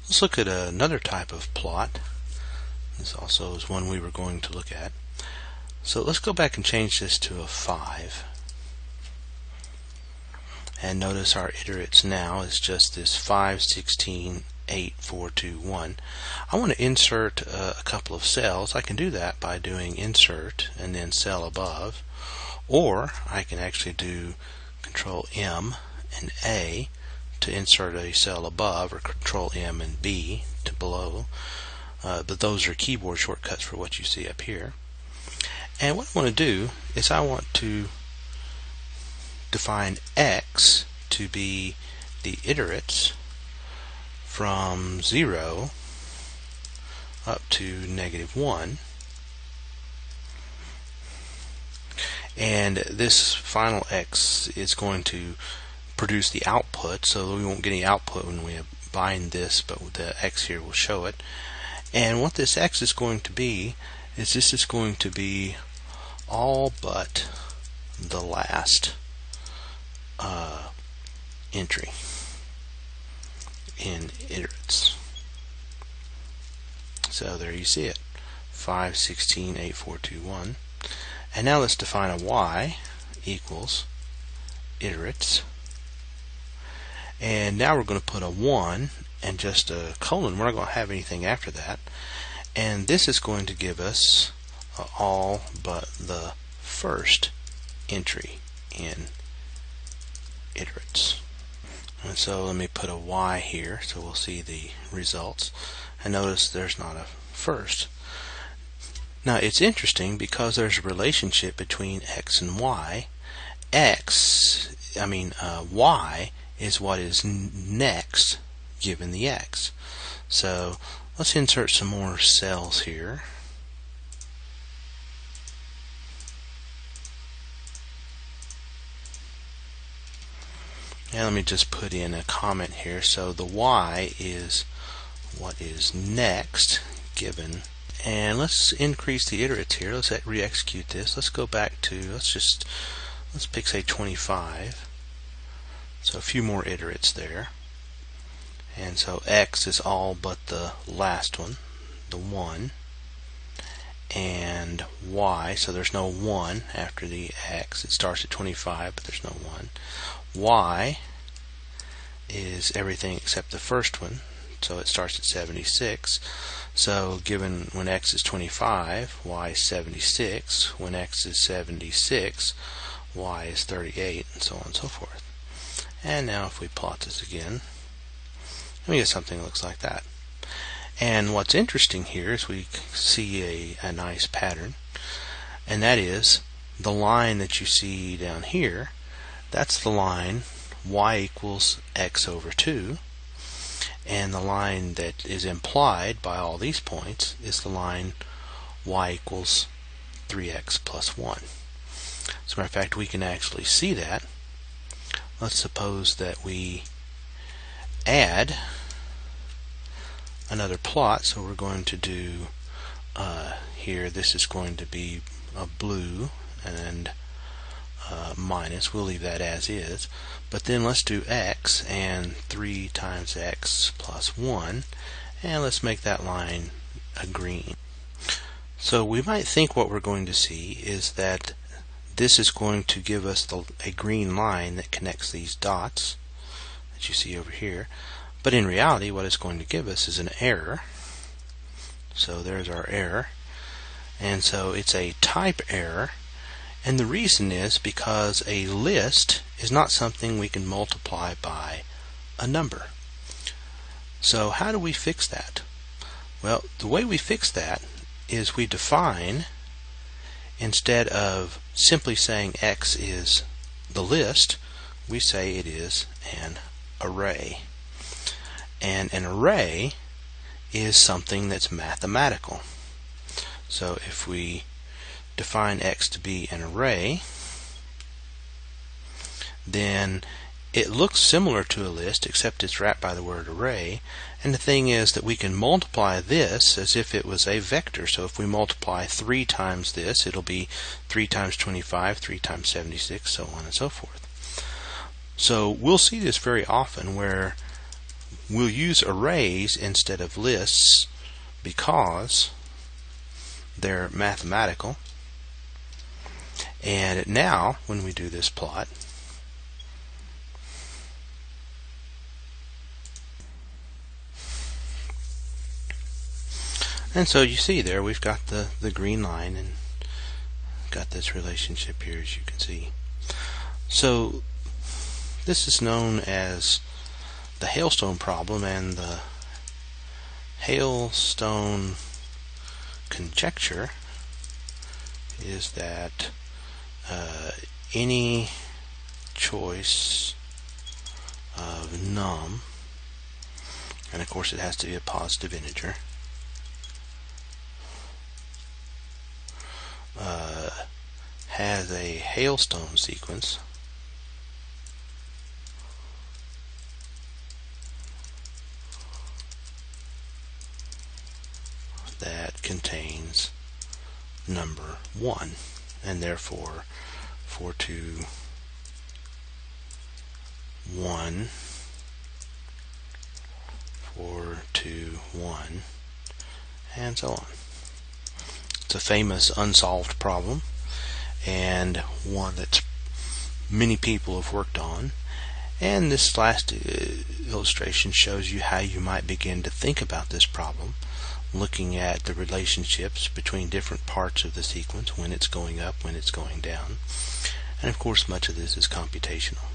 Let's look at another type of plot. This also is one we were going to look at. So let's go back and change this to a 5. And notice our iterates now is just this 5, 16, 8, 4, 2, 1. I want to insert a couple of cells. I can do that by doing insert and then cell above, or I can actually do Control M and A to insert a cell above, or Control M and B to below. But those are keyboard shortcuts for what you see up here. And what I want to do is I want to define X to be the iterates from 0 up to -1, and this final X is going to produce the output, so we won't get any output when we bind this, but the X here will show it. And what this X is going to be is this is going to be all but the last entry in iterates. So there you see it, 5, 16, 8, 4, 2, 1. And now let's define a Y equals iterates. And now we're going to put a 1 and just a colon. We're not going to have anything after that. And this is going to give us all but the first entry in iterates. And so let me put a Y here so we'll see the results. And notice there's not a first. Now it's interesting because there's a relationship between X and Y. Y is what is next given the X. So let's insert some more cells here. And let me just put in a comment here. So the Y is what is next given. And let's increase the iterates here. Let's re-execute this. Let's go back to, let's pick, say, 25. So a few more iterates there. And so X is all but the last one, the 1. And Y, so there's no 1 after the X. It starts at 25, but there's no 1. Y is everything except the first one, so it starts at 76. So given when X is 25, Y is 76. When X is 76, Y is 38, and so on and so forth. And now if we plot this again, we get something that looks like that. And what's interesting here is we see a nice pattern, and that is the line that you see down here. That's the line Y equals X over 2, and the line that is implied by all these points is the line Y equals 3X plus 1. As a matter of fact, we can actually see that. Let's suppose that we add another plot. So we're going to do here, this is going to be a blue and minus. We'll leave that as is. But then let's do X and 3 times X plus 1, and let's make that line a green. So we might think what we're going to see is that this is going to give us a green line that connects these dots that you see over here. But in reality, what it's going to give us is an error. So there's our error. And so it's a type error. And the reason is because a list is not something we can multiply by a number. So how do we fix that? Well, the way we fix that is we define, instead of simply saying X is the list, we say it is an array. And an array is something that's mathematical. So if we define X to be an array, then it looks similar to a list, except it's wrapped by the word array. And the thing is that we can multiply this as if it was a vector. So if we multiply 3 times this, it'll be 3 times 25, 3 times 76, so on and so forth. So we'll see this very often where We'll use arrays instead of lists because they're mathematical. And now, when we do this plot, and so you see there we've got the green line and got this relationship here, as you can see. So this is known as the hailstone problem, and the hailstone conjecture is that any choice of num, and of course it has to be a positive integer, has a hailstone sequence that contains number 1, and therefore 4, 2, 1, 4, 2, 1, and so on. It's a famous unsolved problem, and one that many people have worked on. And this last illustration shows you how you might begin to think about this problem, looking at the relationships between different parts of the sequence, when it's going up, when it's going down. And of course much of this is computational.